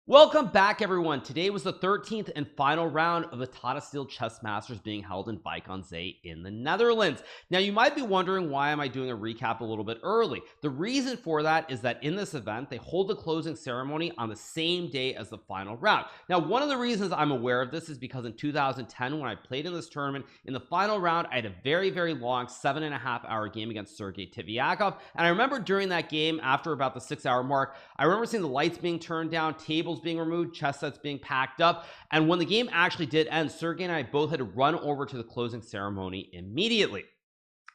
Welcome back, everyone. Today was the 13th and final round of the Tata Steel Chess Masters being held in Wijk aan Zee in the Netherlands. Now, you might be wondering, why am I doing a recap a little bit early? The reason for that is that in this event, they hold the closing ceremony on the same day as the final round. Now, one of the reasons I'm aware of this is because in 2010, when I played in this tournament, in the final round, I had a very, very long 7.5-hour game against Sergei Tivyakov. And I remember during that game, after about the 6-hour mark, I remember seeing the lights being turned down, tables being removed, chess sets being packed up, and when the game actually did end, Sergey and I both had to run over to the closing ceremony immediately.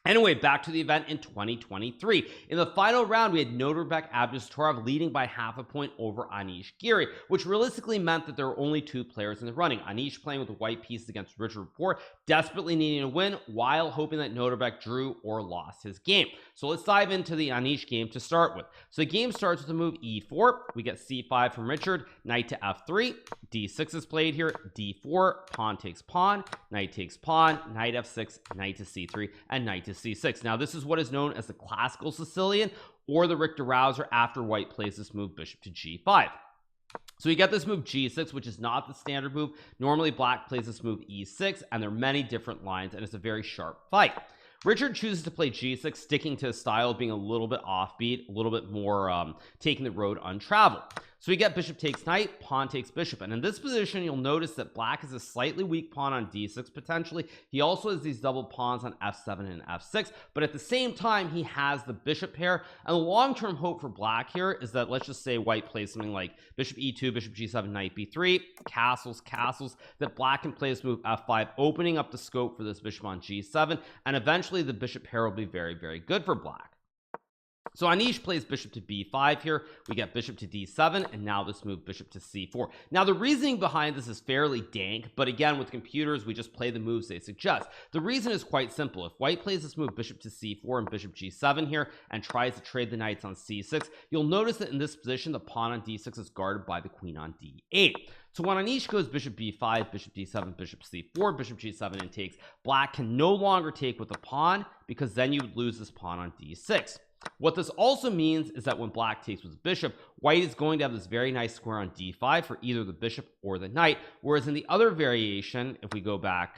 Anyway, back to the event in 2023. In the final round, we had Nodirbek Abdustorov leading by half a point over Anish Giri, which realistically meant that there were only two players in the running. Anish playing with the white pieces against Richard Rapport, desperately needing to win while hoping that Nodirbek drew or lost his game. So let's dive into the Anish game to start with. So the game starts with the move e4. We get c5 from Richard, knight to f3, d6 is played here, d4, pawn takes pawn, knight takes pawn, knight f6, knight to c3, and knight to c6. Now this is what is known as the classical Sicilian or the Richter-Rauser after white plays this move bishop to g5. So we get this move g6, which is not the standard move. Normally black plays this move e6, and there are many different lines, and it's a very sharp fight. Richard chooses to play g6, sticking to his style of being a little bit offbeat, a little bit more taking the road untraveled. So we get bishop takes knight, pawn takes bishop, and in this position you'll notice that black is a slightly weak pawn on d6 potentially. He also has these double pawns on f7 and f6, but at the same time he has the bishop pair, and the long-term hope for black here is that, let's just say white plays something like bishop e2, bishop g7, knight b3, castles, that black can play this move f5, opening up the scope for this bishop on g7, and eventually the bishop pair will be very, very good for black. So Anish plays bishop to b5 here. We get bishop to d7, and now this move bishop to c4. Now the reasoning behind this is fairly dank, but again, with computers we just play the moves they suggest. The reason is quite simple. If white plays this move bishop to c4 and bishop g7 here and tries to trade the knights on c6, you'll notice that in this position the pawn on d6 is guarded by the queen on d8. So when Anish goes bishop b5, bishop d7, bishop c4, bishop g7 and takes, black can no longer take with the pawn, because then you would lose this pawn on d6. What this also means is that when black takes with bishop, white is going to have this very nice square on d5 for either the bishop or the knight, whereas in the other variation, if we go back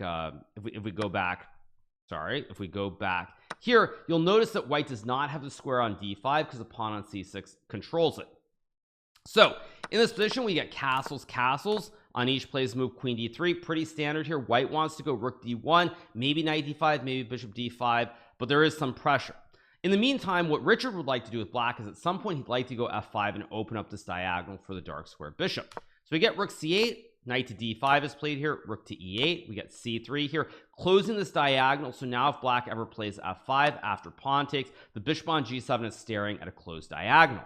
here, you'll notice that white does not have the square on d5 because the pawn on c6 controls it. So in this position we get castles. Anish plays move queen d3, pretty standard here. White wants to go rook d1, maybe knight d5, maybe bishop d5, but there is some pressure. In the meantime, what Richard would like to do with black is at some point he'd like to go f5 and open up this diagonal for the dark square bishop. So we get rook c8, knight to d5 is played here, rook to e8, we get c3 here, closing this diagonal. So now if black ever plays f5 after pawn takes, the bishop on g7 is staring at a closed diagonal.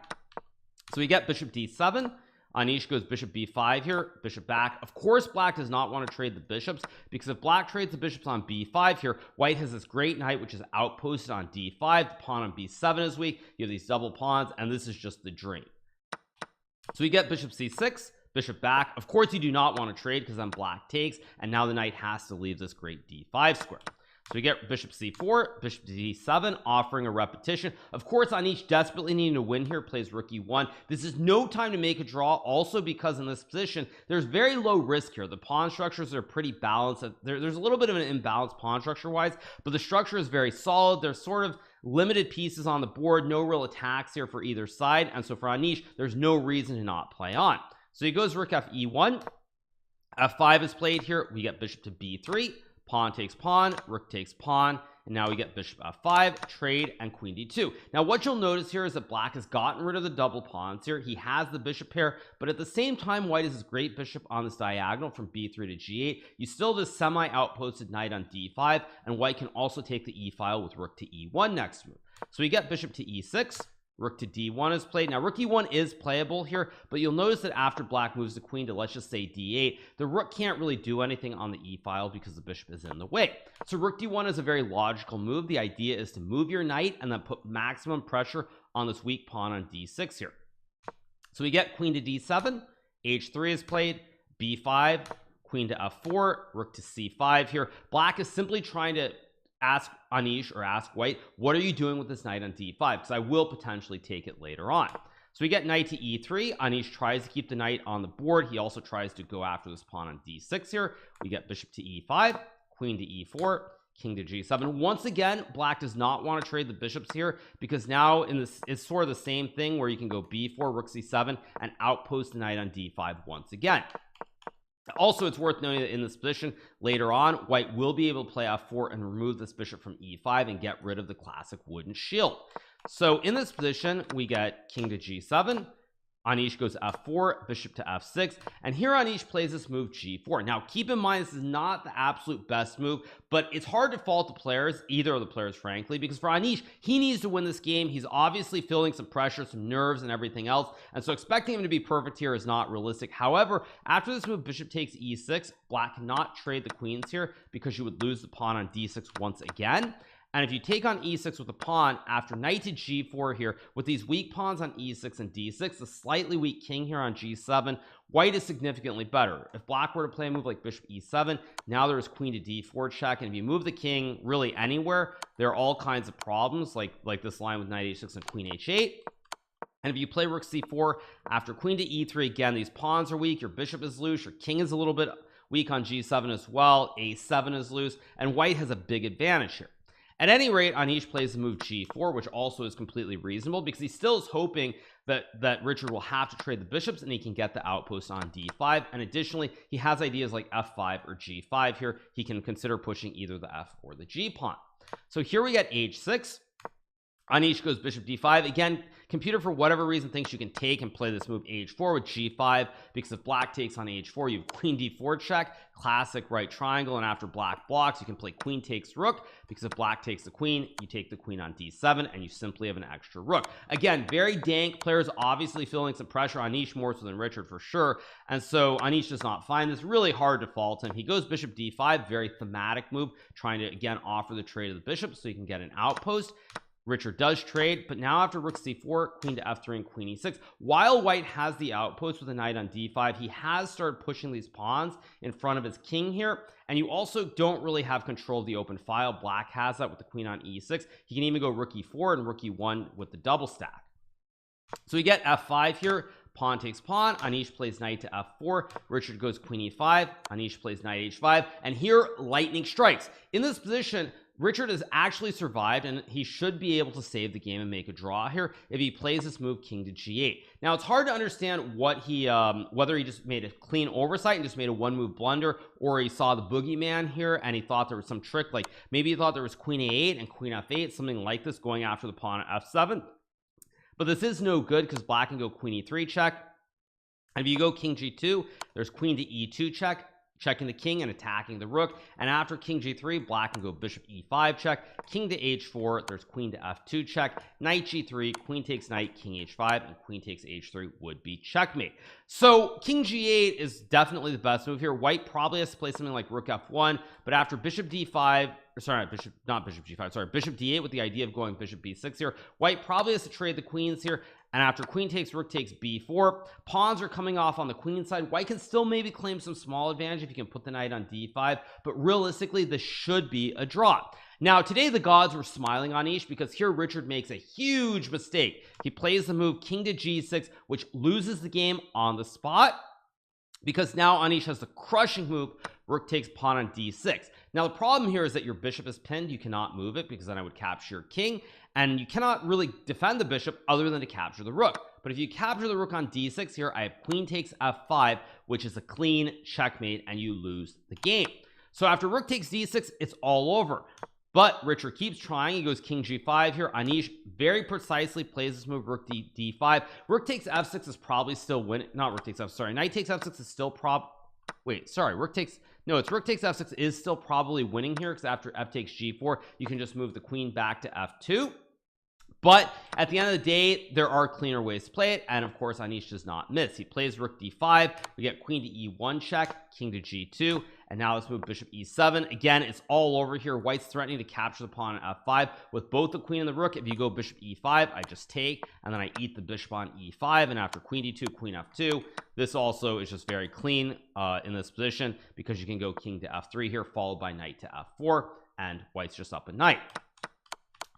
So we get bishop d7. Anish goes bishop b5 here, bishop back. Of course black does not want to trade the bishops, because if black trades the bishops on b5 here, white has this great knight which is outposted on d5, the pawn on b7 is weak, you have these double pawns, and this is just the dream. So we get bishop c6, bishop back. Of course you do not want to trade because then black takes, and now the knight has to leave this great d5 square. So we get bishop c4, bishop to d7, offering a repetition. Of course, Anish desperately needing to win here, plays rook e1. This is no time to make a draw, also because in this position there's very low risk here. The pawn structures are pretty balanced. There's a little bit of an imbalance pawn structure wise, but the structure is very solid. There's sort of limited pieces on the board, no real attacks here for either side, and so for Anish there's no reason to not play on. So he goes rook f e1, f5 is played here. We get bishop to b3, pawn takes pawn, rook takes pawn, and now we get bishop f5, trade, and queen d2. Now what you'll notice here is that black has gotten rid of the double pawns here. He has the bishop pair, but at the same time white has this great bishop on this diagonal from b3 to g8. You still have this semi-outposted knight on d5, and white can also take the e-file with rook to e1 next move. So we get bishop to e6, rook to d1 is played. Now rook e1 is playable here, but you'll notice that after black moves the queen to, let's just say, d8, the rook can't really do anything on the e-file because the bishop is in the way. So rook d1 is a very logical move. The idea is to move your knight and then put maximum pressure on this weak pawn on d6 here. So we get queen to d7, h3 is played, b5, queen to f4, rook to c5 here. Black is simply trying to ask Anish or ask white, what are you doing with this knight on d5? Because I will potentially take it later on. So we get knight to e3. Anish tries to keep the knight on the board. He also tries to go after this pawn on d6 here. We get bishop to e5, queen to e4, king to g7. Once again, black does not want to trade the bishops here, because now in this is sort of the same thing where you can go b4, rook c7, and outpost the knight on d5 once again. Also, it's worth noting that in this position later on, white will be able to play f4 and remove this bishop from e5 and get rid of the classic wooden shield. So in this position, we get king to g7. Anish goes f4, bishop to f6, and here Anish plays this move g4. Now keep in mind, this is not the absolute best move, but it's hard to fault the players, either of the players, frankly, because for Anish, he needs to win this game. He's obviously feeling some pressure, some nerves and everything else, and so expecting him to be perfect here is not realistic. However, after this move, bishop takes e6, black cannot trade the queens here because you would lose the pawn on d6 once again. And if you take on e6 with a pawn after knight to g4 here, with these weak pawns on e6 and d6, the slightly weak king here on g7, white is significantly better. If black were to play a move like bishop e7, now there's queen to d4 check, and if you move the king really anywhere, there are all kinds of problems, like this line with knight h6 and queen h8. And if you play rook c4 after queen to e3, again, these pawns are weak, your bishop is loose, your king is a little bit weak on g7 as well, a7 is loose, and white has a big advantage here. At any rate, Anish plays the move g4, which also is completely reasonable, because he still is hoping that Richard will have to trade the bishops and he can get the outpost on d5. And additionally, he has ideas like f5 or g5 here. He can consider pushing either the f or the g pawn. So here we get h6. Anish goes bishop d5. Again, computer, for whatever reason, thinks you can take and play this move h4 with g5, because if black takes on h4, you have queen d4 check, classic right triangle, and after black blocks, you can play queen takes rook, because if black takes the queen, you take the queen on d7, and you simply have an extra rook. Again, very dank. Players obviously feeling some pressure. Anish more so than Richard for sure, and so Anish does not find this really hard to fault him. He goes bishop d5, very thematic move, trying to again offer the trade of the bishop so you can get an outpost. Richard does trade, but now after rook c4, queen to f3, and queen e6, while white has the outpost with a knight on d5, he has started pushing these pawns in front of his king here, and you also don't really have control of the open file. Black has that with the queen on e6. He can even go rook e4 and rook e1 with the double stack. So we get f5 here. Pawn takes pawn. Anish plays knight to f4. Richard goes queen e5. Anish plays knight h5, and here lightning strikes. In this position, Richard has actually survived, and he should be able to save the game and make a draw here if he plays this move king to g8. Now it's hard to understand what he whether he just made a clean oversight and just made a one move blunder, or he saw the boogeyman here and he thought there was some trick, like maybe he thought there was queen a8 and queen f8, something like this, going after the pawn at f7. But this is no good because black can go queen e3 check, and if you go king g2, there's queen to e2 check, checking the king and attacking the rook. And after king g3, black can go bishop e5 check, king to h4, there's queen to f2 check, knight g3, queen takes knight, king h5, and queen takes h3 would be checkmate. So king g8 is definitely the best move here. White probably has to play something like rook f1, but after bishop d5, sorry, bishop d8, with the idea of going bishop b6 here, white probably has to trade the queens here. And after queen takes, rook takes b4, pawns are coming off on the queen side. White can still maybe claim some small advantage if you can put the knight on d5, but realistically this should be a draw. Now today the gods were smiling on Anish, because here Richard makes a huge mistake. He plays the move king to g6, which loses the game on the spot, because now Anish has the crushing move rook takes pawn on d6. Now the problem here is that your bishop is pinned. You cannot move it, because then I would capture your king, and you cannot really defend the bishop other than to capture the rook. But if you capture the rook on d6 here, I have queen takes f5, which is a clean checkmate, and you lose the game. So after rook takes d6, it's all over. But Richard keeps trying. He goes king g5 here. Anish very precisely plays this move rook d5. Rook takes f6 is probably still winning. Not rook takes f, sorry, knight takes f6 is still rook takes, no, it's rook takes f6 is still probably winning here, because after f takes g4, you can just move the queen back to f2. But at the end of the day, there are cleaner ways to play it, and of course Anish does not miss. He plays rook d5, we get queen to e1 check, king to g2, and now let's move bishop e7. Again, it's all over here. White's threatening to capture the pawn at f5 with both the queen and the rook. If you go bishop e5, I just take, and then I eat the bishop on e5, and after queen d2, queen f2. This also is just very clean in this position, because you can go king to f3 here, followed by knight to f4, and white's just up a knight.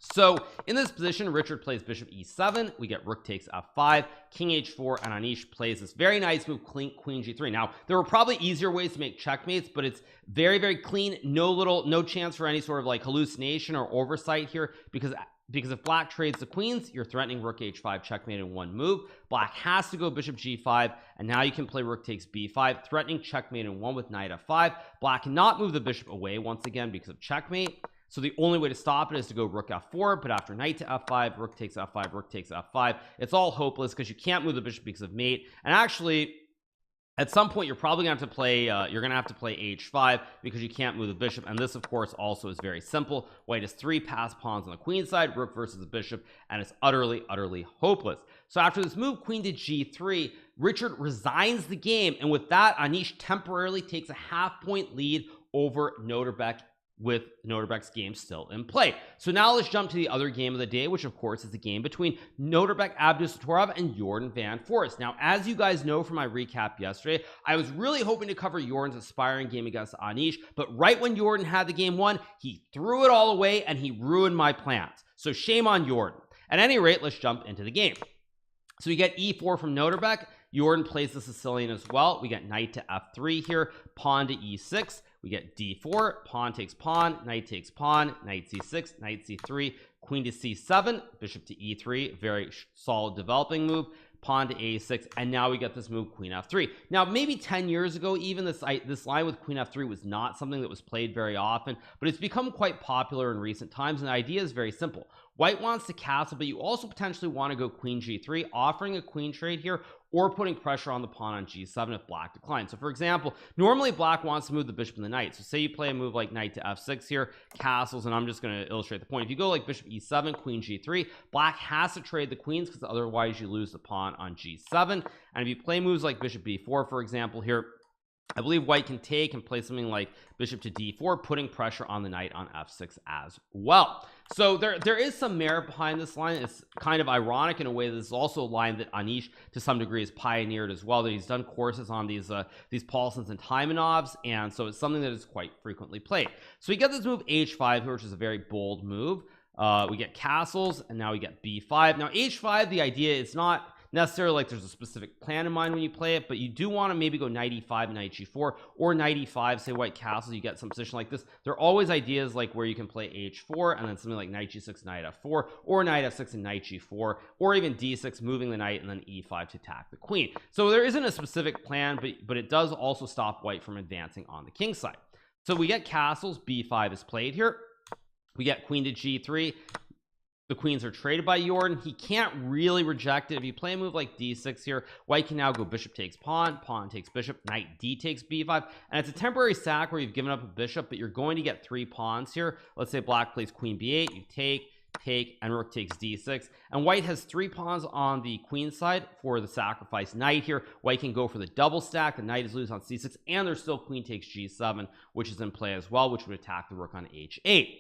So in this position, Richard plays bishop e7, we get rook takes f5, king h4, and Anish plays this very nice move, queen g3. Now there were probably easier ways to make checkmates, but it's very, very clean. No chance for any sort of like hallucination or oversight here, because if black trades the queens, you're threatening rook h5 checkmate in one move. Black has to go bishop g5, and now you can play rook takes b5, threatening checkmate in one with knight f5. Black cannot move the bishop away once again because of checkmate. So the only way to stop it is to go rook f4, but after knight to f5, rook takes f5, rook takes f5, it's all hopeless because you can't move the bishop because of mate. And actually, at some point you're probably gonna have to play h5 because you can't move the bishop. And this of course also is very simple. White has 3 passed pawns on the queen side, rook versus the bishop, and it's utterly hopeless. So after this move, queen to g3, Richard resigns the game, and with that, Anish temporarily takes a half-point lead over Noterbeck, with Noterbeck's game still in play. So now let's jump to the other game of the day, which of course is the game between Noterbeck Abdusattorov and Yorn Van Forest. Now, as you guys know from my recap yesterday, I was really hoping to cover Yorn's aspiring game against Anish, but right when Yorn had the game won, he threw it all away and he ruined my plans. So shame on Yorn. At any rate, let's jump into the game. So we get e4 from Noterbeck. Yorn plays the Sicilian as well. We get knight to f3 here, pawn to e6. We get d4, pawn takes pawn, knight takes pawn, knight c6, knight c3, queen to c7, bishop to e3, very solid developing move, pawn to a6, and now we get this move, queen f3. Now maybe 10 years ago even this line with queen f3 was not something that was played very often, but it's become quite popular in recent times, and the idea is very simple. White wants to castle, but you also potentially want to go queen g3, offering a queen trade here, or putting pressure on the pawn on g7 if black declines. So for example, normally black wants to move the bishop and the knight. So say you play a move like knight to f6 here, castles, and I'm just going to illustrate the point. If you go like bishop e7, queen g3, black has to trade the queens because otherwise you lose the pawn on g7. And if you play moves like bishop b4, for example, here, I believe white can take and play something like bishop to d4, putting pressure on the knight on f6 as well. So there is some merit behind this line. It's kind of ironic in a way that this is also a line that Anish to some degree has pioneered as well, that he's done courses on these Paulsons and Taimanovs, and so it's something that is quite frequently played. So we get this move h5 here, which is a very bold move. We get castles, and now we get b5. Now h5, the idea is not necessarily like there's a specific plan in mind when you play it, but you do want to maybe go knight e5, knight g4, or knight e5, say white castle, you get some position like this. There are always ideas like where you can play h4 and then something like knight g6, knight f4, or knight f6 and knight g4, or even d6, moving the knight, and then e5 to attack the queen. So there isn't a specific plan, but it does also stop white from advancing on the king side. So we get castles, b5 is played here. We get queen to g3. The queens are traded by Yorn. He can't really reject it. If you play a move like d6 here, white can now go bishop takes pawn, pawn takes bishop, knight d takes b5, and it's a temporary sack where you've given up a bishop, but you're going to get 3 pawns here. Let's say black plays queen b8, you take, and rook takes d6, and white has 3 pawns on the queen side for the sacrifice knight here. White can go for the double stack, the knight is loose on c6, and there's still queen takes g7, which is in play as well, which would attack the rook on h8.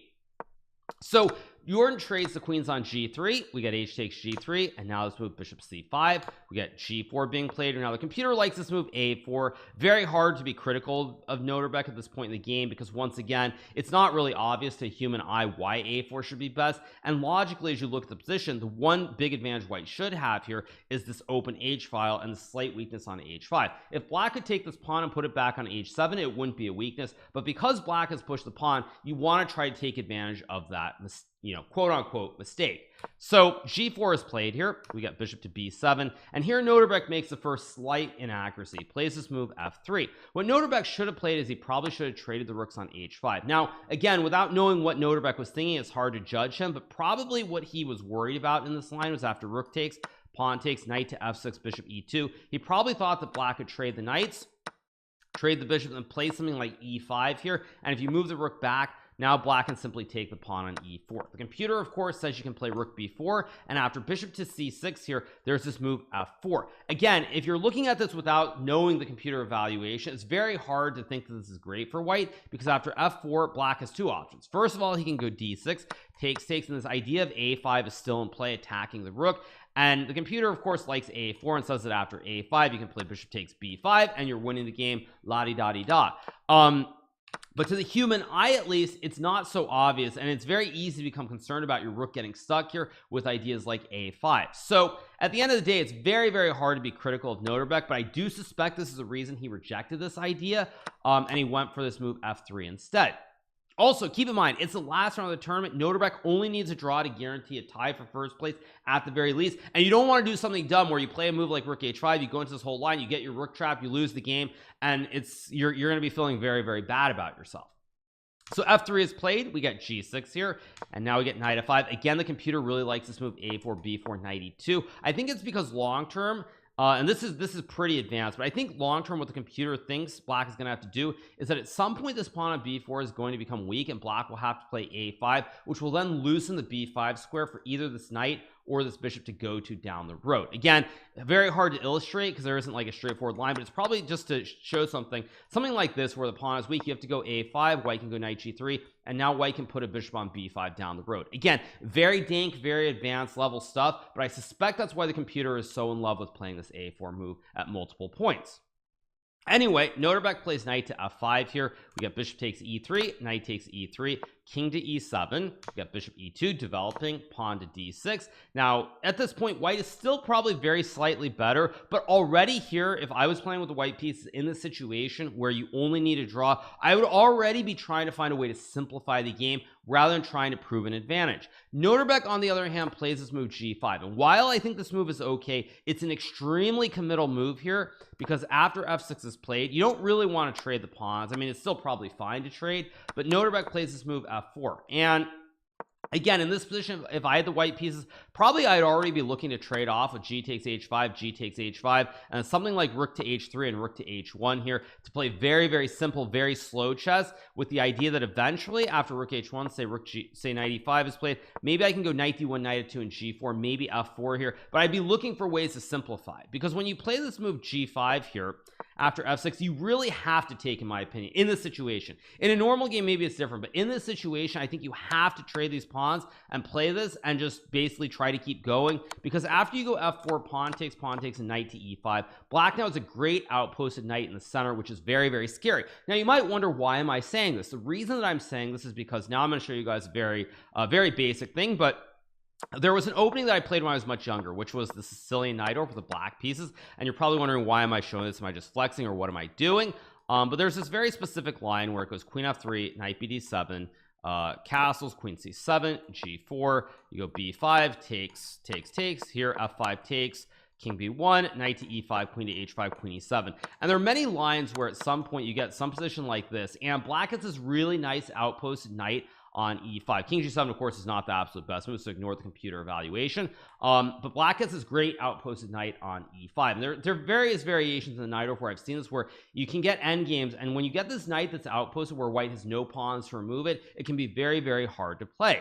So Yorn trades the queens on g3. We get h takes g3, and now let's move bishop c5. We get g4 being played, and now the computer likes this move a4. Very hard to be critical of Noterbeck at this point in the game, because once again, it's not really obvious to a human eye why a4 should be best. And logically, as you look at the position, the one big advantage white should have here is this open h file and the slight weakness on h5. If black could take this pawn and put it back on h7, it wouldn't be a weakness, but because black has pushed the pawn, you want to try to take advantage of that, quote unquote mistake. So g4 is played here. We got bishop to b7, and here Noterbeck makes the first slight inaccuracy. He plays this move f3. What Noterbeck should have played is he probably should have traded the rooks on h5. Now again, without knowing what Noterbeck was thinking, it's hard to judge him, but probably what he was worried about in this line was after rook takes, pawn takes, knight to f6, bishop e2, he probably thought that black could trade the knights, trade the bishop, and play something like e5 here, and if you move the rook back, now black can simply take the pawn on e4. The computer of course says you can play rook b4, and after bishop to c6 here, there's this move f4. Again, if you're looking at this without knowing the computer evaluation, it's very hard to think that this is great for white, because after f4, black has 2 options. First of all, he can go d6, takes, and this idea of a5 is still in play, attacking the rook. And the computer of course likes a4 and says that after a5 you can play bishop takes b5 and you're winning the game, la-di-da-di-da. But to the human eye, at least, it's not so obvious, and it's very easy to become concerned about your rook getting stuck here with ideas like a5. So at the end of the day, it's very, very hard to be critical of Noterbeck, but I do suspect this is the reason he rejected this idea, and he went for this move f3 instead. Also, keep in mind, it's the last round of the tournament. Noterbeck only needs a draw to guarantee a tie for first place at the very least. And you don't want to do something dumb where you play a move like rook h5, you go into this whole line, you get your rook trap, you lose the game, and you're going to be feeling very, very bad about yourself. So f3 is played, we get g6 here, and now we get knight f5. Again, the computer really likes this move a4, b4, knight e2. I think it's because long term, and this is pretty advanced, but I think long term what the computer thinks black is going to have to do is that at some point this pawn on b4 is going to become weak, and black will have to play a5, which will then loosen the b5 square for either this knight or this bishop to go to down the road. Again, very hard to illustrate because there isn't like a straightforward line, but it's probably just to show something like this where the pawn is weak. You have to go a5, white can go knight g3, and now white can put a bishop on b5 down the road. Again, very dank, very advanced level stuff, but I suspect that's why the computer is so in love with playing this a4 move at multiple points. Anyway, Noterbeck plays knight to f5 here. We got bishop takes e3, knight takes e3, king to e7. We got bishop e2 developing, pawn to d6. Now at this point white is still probably very slightly better, but already here, if I was playing with the white pieces in this situation where you only need a draw, I would already be trying to find a way to simplify the game rather than trying to prove an advantage. Noterbeck on the other hand plays this move g5, and while I think this move is okay, it's an extremely committal move here because after f6 is played, you don't really want to trade the pawns. I mean, it's still probably fine to trade, but Noterbeck plays this move f4, and again in this position, if I had the white pieces, probably I'd already be looking to trade off with g takes h5, g takes h5, and something like rook to h3 and rook to h1 here to play very, very simple, very slow chess, with the idea that eventually after rook h1, say knight e5 is played, maybe I can go knight d1, knight e2, and g4, maybe f4 here, but I'd be looking for ways to simplify, because when you play this move g5 here after f6, you really have to take, in my opinion, in this situation. In a normal game maybe it's different, but in this situation I think you have to trade these pawns and play this and just basically try to keep going, because after you go f4, pawn takes, and knight to e5, black now is a great outposted knight in the center, which is very, very scary. Now you might wonder, why am I saying this? The reason that I'm saying this is because now I'm going to show you guys a very basic thing, but there was an opening that I played when I was much younger, which was the Sicilian knight over the black pieces, and you're probably wondering, why am I showing this? Am I just flexing, or what am I doing? But there's this very specific line where it goes queen f3, knight bd7, castles, queen c7, g4, you go b5, takes here, f5 takes, king b1, knight to e5, queen to h5, queen e7. And there are many lines where at some point you get some position like this, and black gets this really nice outposted knight on e5. King g7 of course is not the absolute best move, so ignore the computer evaluation, but black gets this great outposted knight on e5, and there are various variations in the knight over where I've seen this, where you can get end games, and when you get this knight that's outposted where white has no pawns to remove it, it can be very, very hard to play.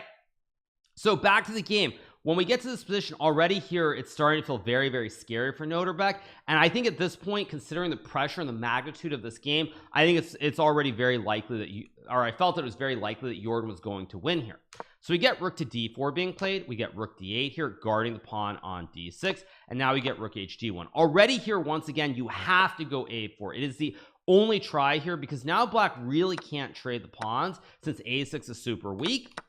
So back to the game. When we get to this position, already here it's starting to feel very, very scary for Noterbeck, and I think at this point, considering the pressure and the magnitude of this game, I think it's already very likely that I felt it was very likely that Yorn was going to win here. So we get rook to d4 being played, we get rook d8 here, guarding the pawn on d6, and now we get rook hdone. Already here, once again, you have to go a4. It is the only try here, because now black really can't trade the pawns since a6 is super weak.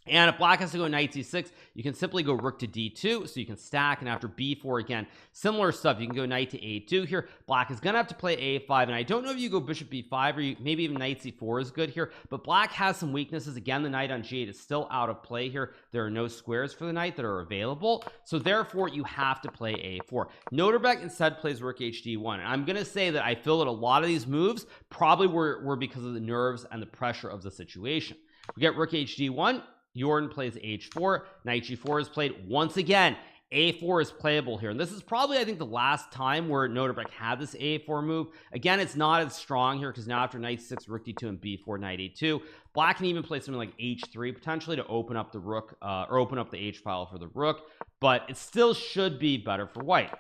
And if black has to go knight c6, you can simply go rook to d2, so you can stack, and after b4 again, similar stuff, you can go knight to a2 here. Black is gonna have to play a5, and I don't know if you go bishop b5 or maybe even knight c4 is good here, but black has some weaknesses. Again, the knight on g8 is still out of play here. There are no squares for the knight that are available, so therefore you have to play a4. Noterbeck instead plays rook hdone, and I'm gonna say that I feel that a lot of these moves probably were because of the nerves and the pressure of the situation. We get rook hdone, Yorn plays h4, knight g4 is played. Once again, a4 is playable here, and this is probably, I think, the last time where Noterbeck had this a4 move. Again, it's not as strong here because now after knight 6, rook d2, and b4, knight a2, black can even play something like h3 potentially to open up the rook, or open up the h file for the rook, but it still should be better for white.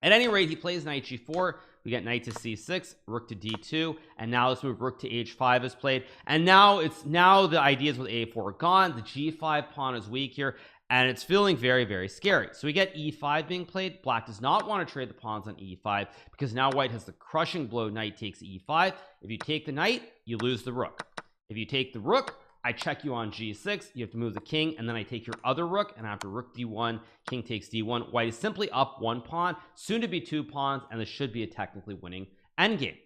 At any rate, he plays knight g4, we get knight to c6, rook to d2, and now let's move rook to h5 is played, and now the ideas with a4 are gone. The g5 pawn is weak here, and it's feeling very, very scary. So we get e5 being played. Black does not want to trade the pawns on e5 because now white has the crushing blow. Knight takes e5. If you take the knight, you lose the rook. If you take the rook, I check you on g6. You have to move the king, and then I take your other rook, and after rook d1, king takes d1. White is simply up one pawn, soon to be two pawns, and this should be a technically winning endgame.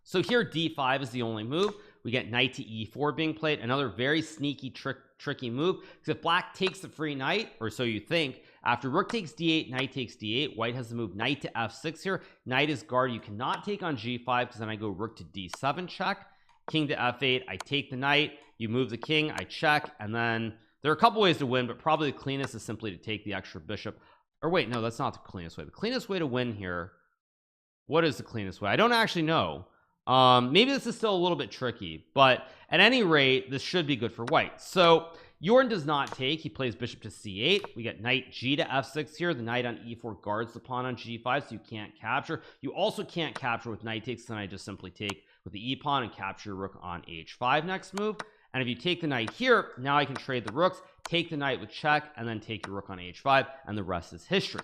So here d5 is the only move. We get knight to e4 being played, another very sneaky tricky move, because if black takes the free knight, or so you think, after rook takes d8, knight takes d8, white has the move knight to f6 here. Knight is guard. You cannot take on g5 because then I go rook to d7 check, king to f8. I take the knight, you move the king, I check, and then there are a couple ways to win, but probably the cleanest is simply to take the extra bishop. Or wait, no, that's not the cleanest way. The cleanest way to win here, what is the cleanest way? I don't actually know. Maybe this is still a little bit tricky, but at any rate, this should be good for white. So Yorn does not take. He plays bishop to c8. We get knight g to f6 here. The knight on e4 guards the pawn on g5, so you can't capture. You also can't capture with knight takes, then I just simply take with the e pawn and capture your rook on h5 next move. And if you take the knight here, now I can trade the rooks, take the knight with check, and then take your rook on h5, and the rest is history.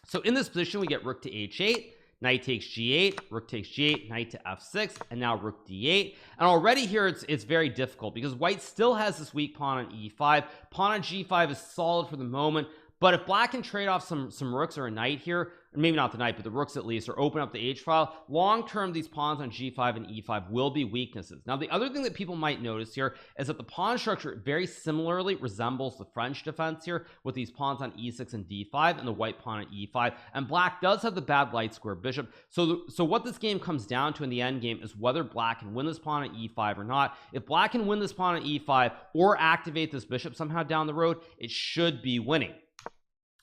So in this position, we get rook to h8. Knight takes g8, rook takes g8, knight to f6, and now rook d8. And already here it's very difficult because white still has this weak pawn on e5. Pawn on g5 is solid for the moment, but if black can trade off some rooks or a knight here, or maybe not the knight, but the rooks at least, or open up the h file, long term these pawns on g5 and e5 will be weaknesses. Now the other thing that people might notice here is that the pawn structure very similarly resembles the French defense here, with these pawns on e6 and d5 and the white pawn on e5, and black does have the bad light square bishop. So what this game comes down to in the end game is whether black can win this pawn on e5 or not. If black can win this pawn on e5 or activate this bishop somehow down the road, it should be winning.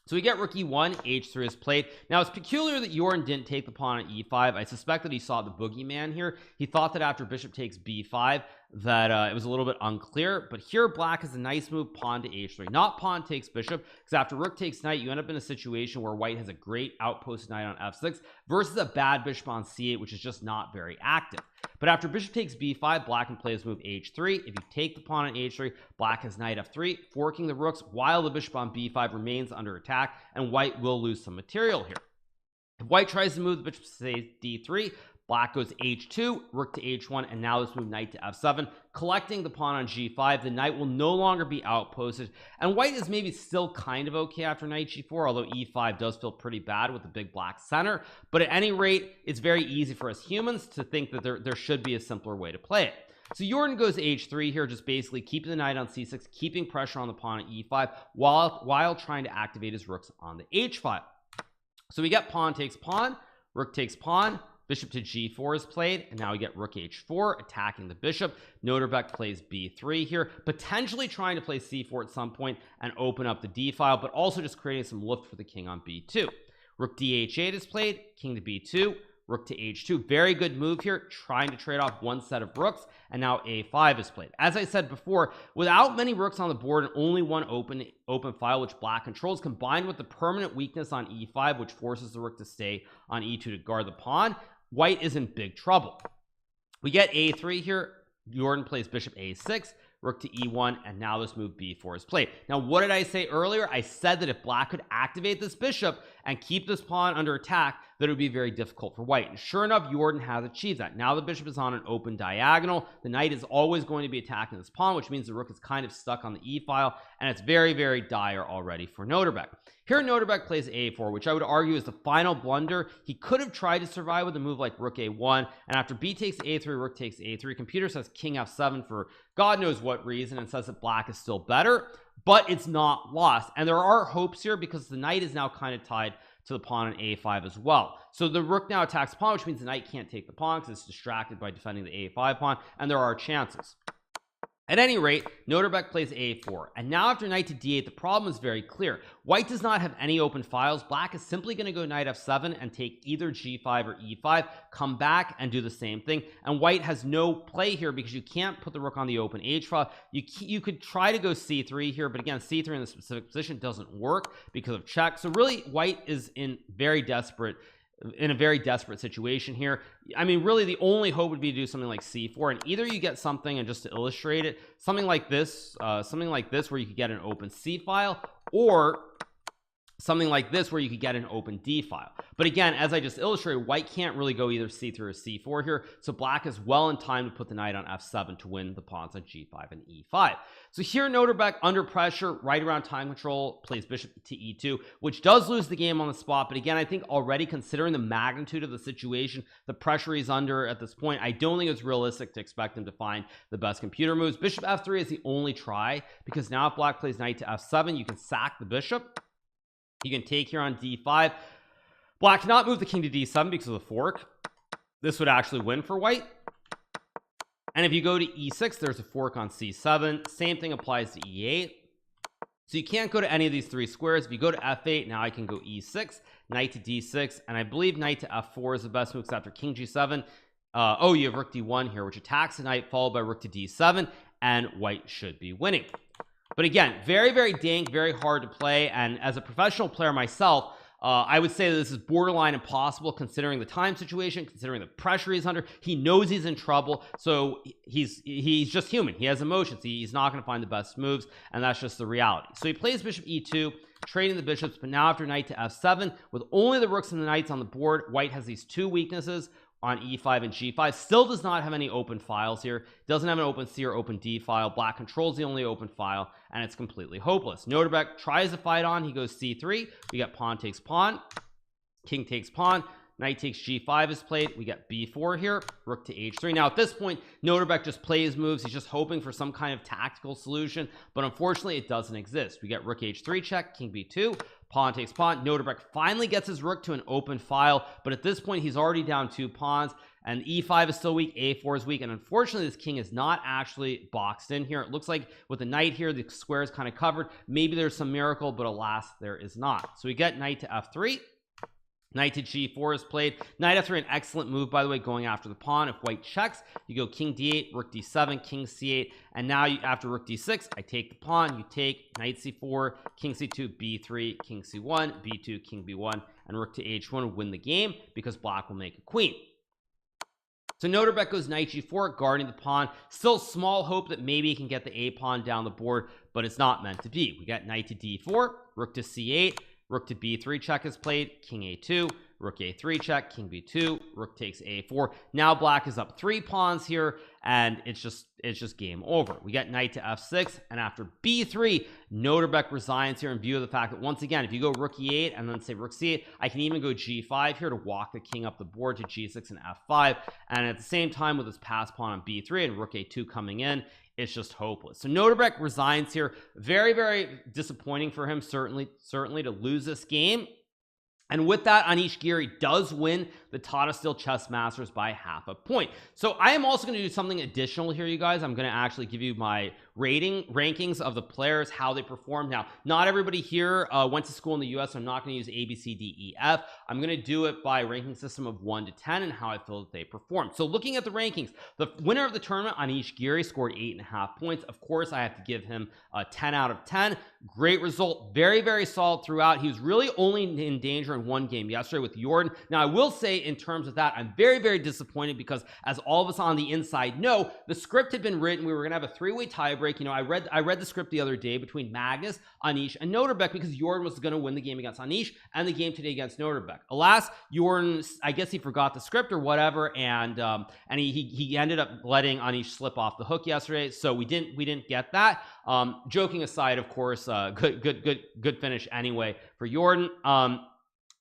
So we get rook e1, h3 is played. Now it's peculiar that Yorn didn't take the pawn on e5. I suspect that he saw the boogeyman here. He thought that after bishop takes b5 that it was a little bit unclear, but here black has a nice move, pawn to h3, not pawn takes bishop, because after rook takes knight you end up in a situation where white has a great outpost knight on f6 versus a bad bishop on c8, which is just not very active. But after bishop takes b5, black can play his move h3. If you take the pawn on h3, black has knight f3, forking the rooks while the bishop on b5 remains under attack, and white will lose some material here. If white tries to move the bishop to say d3, black goes h2, rook to h1, and now this move knight to f7, collecting the pawn on g5. The knight will no longer be outposted, and white is maybe still kind of okay after knight g4, although e5 does feel pretty bad with the big black center. But at any rate, it's very easy for us humans to think that there should be a simpler way to play it. So Yorn goes h3 here, just basically keeping the knight on c6, keeping pressure on the pawn on e5 while trying to activate his rooks on the h file. So we get pawn takes pawn, rook takes pawn, bishop to g4 is played, and now we get rook h4 attacking the bishop. Noterbeck plays b3 here, potentially trying to play c4 at some point and open up the d file, but also just creating some lift for the king on b2. Rook dh8 is played, king to b2, rook to h2. Very good move here, trying to trade off one set of rooks, and now a5 is played. As I said before, without many rooks on the board and only one open file which black controls, combined with the permanent weakness on e5 which forces the rook to stay on e2 to guard the pawn, white is in big trouble. We get a3 here. Yorn plays bishop a6, rook to e1, and now this move b4 is played. Now what did I say earlier? I said that if black could activate this bishop and keep this pawn under attack, that it would be very difficult for white, and sure enough, Yorn has achieved that. Now the bishop is on an open diagonal. The knight is always going to be attacking this pawn, which means the rook is kind of stuck on the e file, and it's very, very dire already for Noterbeck. Here Noterbeck plays a4, which I would argue is the final blunder. He could have tried to survive with a move like rook a1, and after b takes a3, rook takes a3, computer says king f7 for God knows what reason, and says that black is still better, but it's not lost. And there are hopes here because the knight is now kind of tied to the pawn on a5 as well. So the rook now attacks the pawn, which means the knight can't take the pawn because it's distracted by defending the a5 pawn, and there are chances. At any rate, Noterbeck plays a4, and now after knight to d8, the problem is very clear. White does not have any open files. Black is simply going to go knight f7 and take either g5 or e5, come back and do the same thing, and white has no play here because you can't put the rook on the open h file. You could try to go c3 here, but again, c3 in the specific position doesn't work because of check. So really, white is in very desperate in a very desperate situation here. I mean, really the only hope would be to do something like c4, and either you get something, and just to illustrate it, something like this where you could get an open c file, or something like this where you could get an open d file. But again, as I just illustrated, white can't really go either c3 or c4 here, so black is well in time to put the knight on f7 to win the pawns on g5 and e5. So here Noterbeck, under pressure right around time control, plays bishop to e2, which does lose the game on the spot. But again, I think already, considering the magnitude of the situation, the pressure he's under at this point, I don't think it's realistic to expect him to find the best computer moves. Bishop f3 is the only try, because now if black plays knight to f7, you can sack the bishop. You can take here on d5. Black cannot move the king to d7 because of the fork. This would actually win for white. And if you go to e6, there's a fork on c7. Same thing applies to e8. So you can't go to any of these three squares. If you go to f8, now I can go e6, knight to d6, and I believe knight to f4 is the best move, because after king g7, oh, you have rook d1 here, which attacks the knight, followed by rook to d7, and white should be winning. But again, very, very dank, very hard to play. And as a professional player myself, I would say that this is borderline impossible, considering the time situation, considering the pressure he's under. He knows he's in trouble, so he's just human. He has emotions. He's not going to find the best moves, and that's just the reality. So he plays bishop e2, trading the bishops. But now after knight to f7, with only the rooks and the knights on the board, white has these two weaknesses on e5 and g5. Still does not have any open files here. Doesn't have an open c or open d file. Black controls the only open file, and it's completely hopeless. Noterbeck tries to fight on. He goes c3. We got pawn takes pawn, king takes pawn, knight takes g5 is played. We get b4 here, rook to h3. Now at this point, Noterbeck just plays moves. He's just hoping for some kind of tactical solution, but unfortunately it doesn't exist. We get rook h3 check, king b2, pawn takes pawn. Noterbeck finally gets his rook to an open file, but at this point he's already down 2 pawns, and e5 is still weak, a4 is weak, and unfortunately this king is not actually boxed in here. It looks like with the knight here, the square is kind of covered. Maybe there's some miracle, but alas, there is not. So we get knight to f3. Knight to g4 is played. Knight f3, an excellent move, by the way, going after the pawn. If white checks, you go king d8, rook d7, king c8, and now after rook d6, I take the pawn. You take knight c4, king c2, b3, king c1, b2, king b1, and rook to h1 win the game, because black will make a queen. So Noterbeck goes knight g4, guarding the pawn. Still small hope that maybe he can get the a pawn down the board, but it's not meant to be. We got knight to d4, rook to c8, rook to b3 check is played, king a2, rook a3 check, king b2, rook takes a4. Now black is up 3 pawns here, and it's just game over. We get knight to f6, and after b3, Noterbeck resigns here in view of the fact that, once again, if you go rook e8 and then say rook c8, I can even go g5 here to walk the king up the board to g6 and f5, and at the same time with his pass pawn on b3 and rook a2 coming in, it's just hopeless. So Noterbeck resigns here. Very, very disappointing for him, certainly to lose this game. And with that, Anish Giri does win the Tata Steel Chess Masters by half a point. So I am also going to do something additional here, you guys. I'm going to actually give you my rankings of the players, how they performed. Now, not everybody here went to school in the US, so I'm not going to use A, B, C, D, E, F. I'm going to do it by ranking system of 1 to 10 and how I feel that they performed. So looking at the rankings, the winner of the tournament, Anish Giri, scored 8.5 points. Of course, I have to give him a 10 out of 10. Great result. Very, very solid throughout. He was really only in danger in one game yesterday with Yorn. Now, I will say, in terms of that, I'm very, very disappointed, because as all of us on the inside know, the script had been written. We were going to have a 3-way tiebreak. You know, I read the script the other day between Magnus, Anish, and Noterbeck, because Yorn was going to win the game against Anish and the game today against Noterbeck. Alas, Yorn, I guess he forgot the script or whatever, and he ended up letting Anish slip off the hook yesterday. So we didn't get that. Joking aside, of course, good finish anyway for Yorn.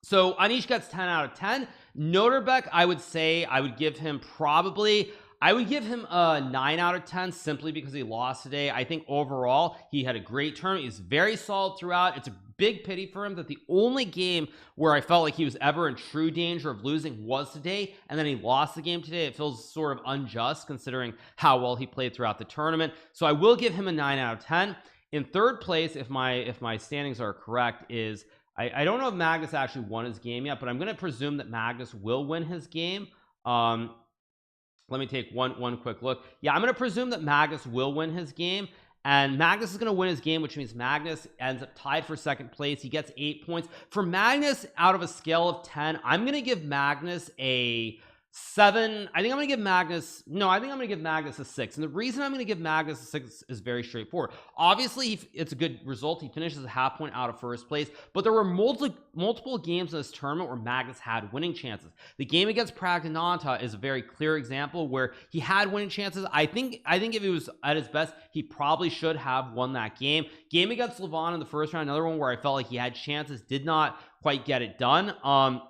So Anish gets 10 out of 10. Noterbeck, I would say I would give him a 9 out of 10, simply because he lost today. I think overall he had a great tournament. He's very solid throughout. It's a big pity for him that the only game where I felt like he was ever in true danger of losing was today, and then he lost the game today. It feels sort of unjust considering how well he played throughout the tournament. So I will give him a 9 out of 10. In third place, if my standings are correct, is I don't know if Magnus actually won his game yet, but I'm going to presume that Magnus will win his game. Let me take one quick look. Yeah, I'm going to presume that Magnus will win his game. and Magnus is going to win his game, which means Magnus ends up tied for second place. He gets 8 points. For Magnus, out of a scale of 10, I'm going to give Magnus a 7. I think I'm going to give Magnus a 6, and the reason I'm going to give Magnus a 6 is very straightforward. Obviously it's a good result. He finishes a half point out of first place, but there were multiple games in this tournament where Magnus had winning chances. The game against Pragnanata is a very clear example where he had winning chances. I think if he was at his best, he probably should have won that game. Game against Levon in the first round, another one where I felt like he had chances, did not quite get it done.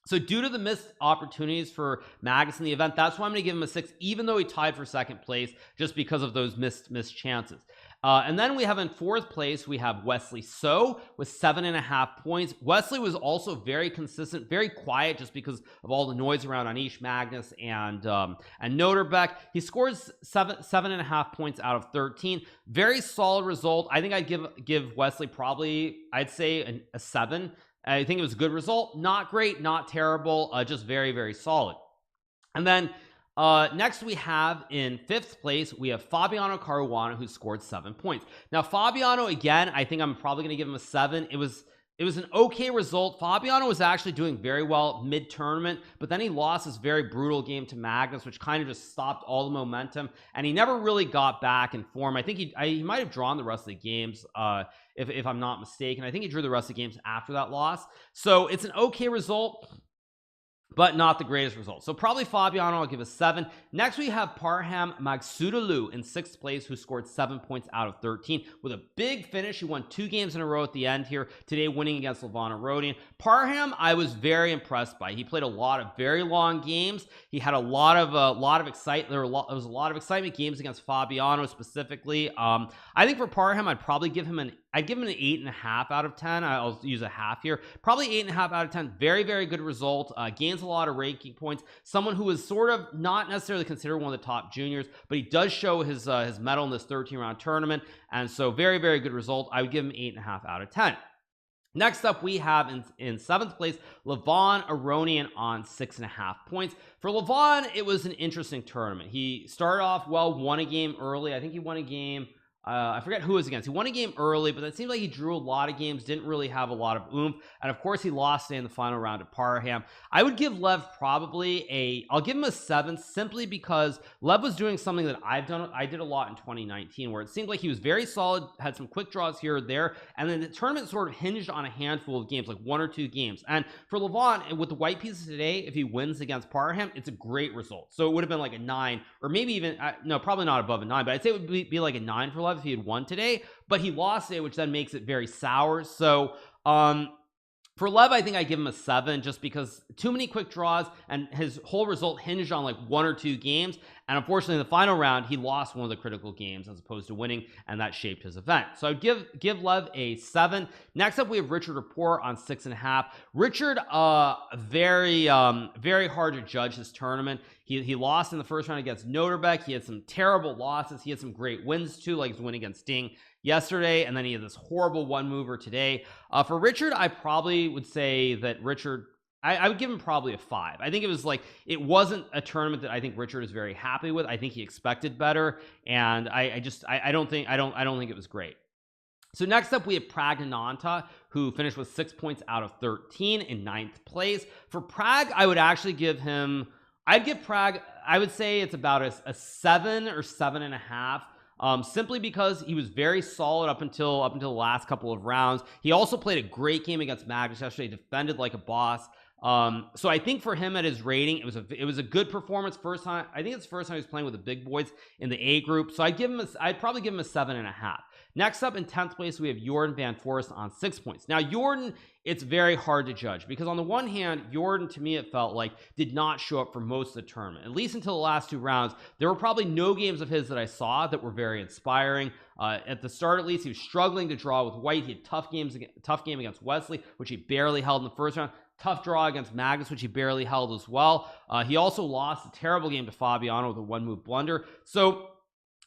So due to the missed opportunities for Magnus in the event, that's why I'm going to give him a 6, even though he tied for second place, just because of those missed chances. And then we have in fourth place, we have Wesley So with 7.5 points. Wesley was also very consistent, very quiet, just because of all the noise around Anish, Magnus, and Noterbeck. He scores 7.5 points out of 13. Very solid result. I think I'd give Wesley probably, I'd say a 7. I think it was a good result. Not great, not terrible, just very, very solid. And then next we have in fifth place, we have Fabiano Caruana, who scored 7 points. Now, Fabiano, again, I think I'm probably going to give him a 7. It was an okay result. Fabiano was actually doing very well mid-tournament, but then he lost this very brutal game to Magnus, which kind of just stopped all the momentum, and he never really got back in form. I think he might have drawn the rest of the games, if I'm not mistaken. I think he drew the rest of the games after that loss. So it's an okay result, but not the greatest result. So probably Fabiano, I'll give a 7. Next we have Parham Masudalu in 6th place, who scored 7 points out of 13 with a big finish. He won 2 games in a row at the end here today, winning against Levon Aronian. Parham, I was very impressed by. He played a lot of very long games. He had a lot of excitement. There was a lot of excitement games against Fabiano specifically. I think for Parham, I'd give him an 8.5 out of 10. I'll use a half here. Probably 8.5 out of 10. Very, very good result. Gains a lot of ranking points. Someone who is sort of not necessarily considered one of the top juniors, but he does show his medal in this 13-round tournament, and so very, very good result. I would give him 8.5 out of 10. Next up, we have in 7th place, Levon Aronian on 6.5 points. For Levon, it was an interesting tournament. He started off well, won a game early. I think he won a game. I forget who it was against. He won a game early, but it seemed like he drew a lot of games, didn't really have a lot of oomph, and of course he lost in the final round at Parham. I would give Lev probably I'll give him a 7, simply because Lev was doing something that I did a lot in 2019, where it seemed like he was very solid, had some quick draws here or there, and then the tournament sort of hinged on a handful of games, like 1 or 2 games. And for Levon, with the white pieces today, if he wins against Parham, it's a great result. So it would have been like a 9, or maybe even no, probably not above a 9, but I'd say it would be like a 9 for Lev if he had won today, but he lost it, which then makes it very sour. So for Lev, I think I give him a 7, just because too many quick draws, and his whole result hinged on like 1 or 2 games, and unfortunately in the final round he lost one of the critical games as opposed to winning, and that shaped his event. So I'd give Lev a 7. Next up, we have Richard Rapport on 6.5. Richard, very hard to judge this tournament. He lost in the first round against Noterbeck. He had some terrible losses. He had some great wins too, like his win against Sting yesterday, and then he had this horrible one mover today. For Richard, I probably would say that Richard, I would give him probably a 5. I think it wasn't a tournament that I think Richard is very happy with. I think he expected better, and I don't think it was great. So next up, we have Pragnanata, who finished with 6 points out of 13 in 9th place. For Prag, I would actually give him, I'd give Prag, I would say it's about a 7 or 7.5. Simply because he was very solid up until the last couple of rounds. He also played a great game against Magnus yesterday, defended like a boss. So I think for him at his rating, it was a good performance. First time, I think it's the first time he's playing with the big boys in the A group. So I'd probably give him a 7.5. Next up in 10th place, we have Yorn Van Forest on 6 points. Now Yorn, it's very hard to judge, because on the one hand, Yorn, to me, it felt like did not show up for most of the tournament, at least until the last 2 rounds. There were probably no games of his that I saw that were very inspiring. At the start, at least, he was struggling to draw with white. He had tough game against Wesley, which he barely held in the first round. Tough draw against Magnus, which he barely held as well. He also lost a terrible game to Fabiano with a 1-move blunder. So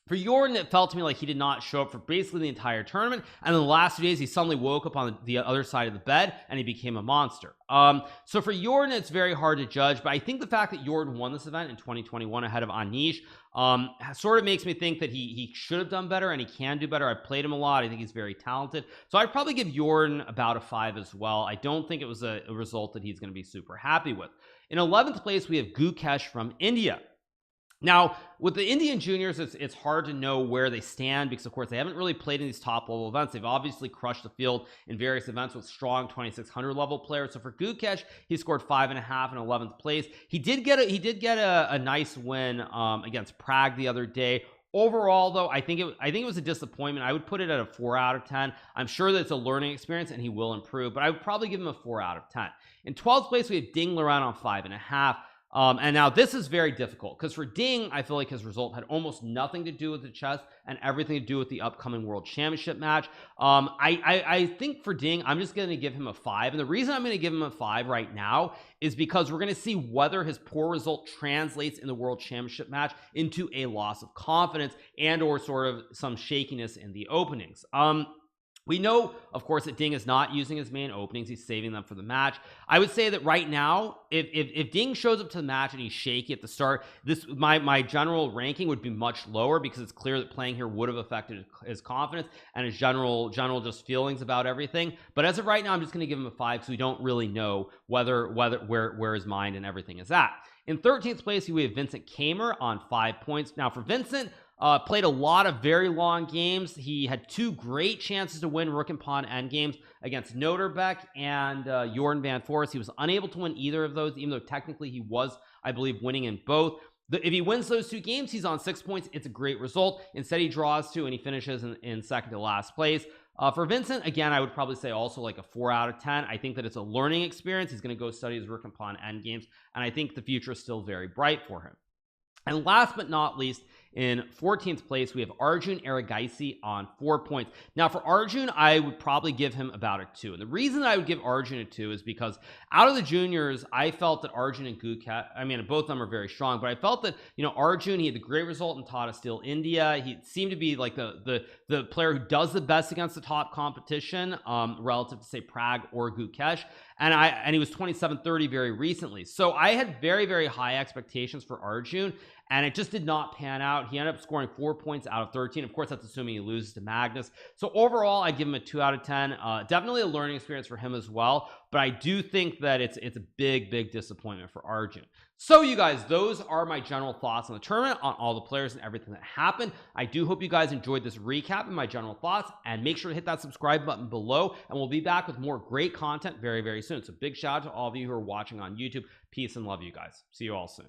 For Yorn, it felt to me like he did not show up for basically the entire tournament, and in the last 2 days he suddenly woke up on the other side of the bed and he became a monster. So for Yorn, it's very hard to judge, but I think the fact that Yorn won this event in 2021 ahead of Anish sort of makes me think that he should have done better and he can do better. I've played him a lot. I think he's very talented, so I'd probably give Yorn about a 5 as well. I don't think it was a result that he's going to be super happy with. In 11th place, we have Gukesh from India. Now, with the Indian juniors, it's hard to know where they stand because, of course, they haven't really played in these top level events. They've obviously crushed the field in various events with strong 2600 level players. So for Gukesh, he scored 5.5 in 11th place. He did get a nice win against Prague the other day. Overall, though, I think it was a disappointment. I would put it at a 4 out of 10. I'm sure that it's a learning experience and he will improve, but I would probably give him a 4 out of 10. In 12th place, we have Ding Liren on 5.5. And now this is very difficult because for Ding, I feel like his result had almost nothing to do with the chess and everything to do with the upcoming World Championship match. I think for Ding, I'm just going to give him a 5, and the reason I'm going to give him a 5 right now is because we're going to see whether his poor result translates in the World Championship match into a loss of confidence and or sort of some shakiness in the openings. We know, of course, that Ding is not using his main openings. He's saving them for the match. I would say that right now, if Ding shows up to the match and he's shaky at the start, my general ranking would be much lower because it's clear that playing here would have affected his confidence and his general just feelings about everything. But as of right now, I'm just going to give him a 5 because we don't really know where his mind and everything is at. In 13th place, we have Vincent Kamer on 5 points. Now for Vincent, played a lot of very long games. He had 2 great chances to win Rook and Pawn endgames against Noterbeck and Yorn Van Forest. He was unable to win either of those, even though technically he was, I believe, winning in both. If he wins those 2 games, he's on 6 points. It's a great result. Instead, he draws 2 and he finishes in second to last place. For Vincent, again, I would probably say also like a 4 out of 10. I think that it's a learning experience. He's going to go study his Rook and Pawn endgames, and I think the future is still very bright for him. And last but not least, in 14th place, we have Arjun Erigaisi on 4 points. Now for Arjun, I would probably give him about a 2. And the reason I would give Arjun a 2 is because out of the juniors, I felt that Arjun and Gukesh, I mean, both of them are very strong, but I felt that, Arjun, he had the great result in Tata Steel India. He seemed to be like the player who does the best against the top competition, relative to say Prague or Gukesh. And he was 27-30 very recently. So I had very, very high expectations for Arjun, and it just did not pan out. He ended up scoring 4 points out of 13. Of course, that's assuming he loses to Magnus. So overall, I give him a 2 out of 10. Definitely a learning experience for him as well, but I do think that it's a big disappointment for Arjun. So you guys, those are my general thoughts on the tournament, on all the players and everything that happened. I do hope you guys enjoyed this recap and my general thoughts, and make sure to hit that subscribe button below, and we'll be back with more great content very, very soon. So big shout out to all of you who are watching on YouTube. Peace and love, you guys. See you all soon.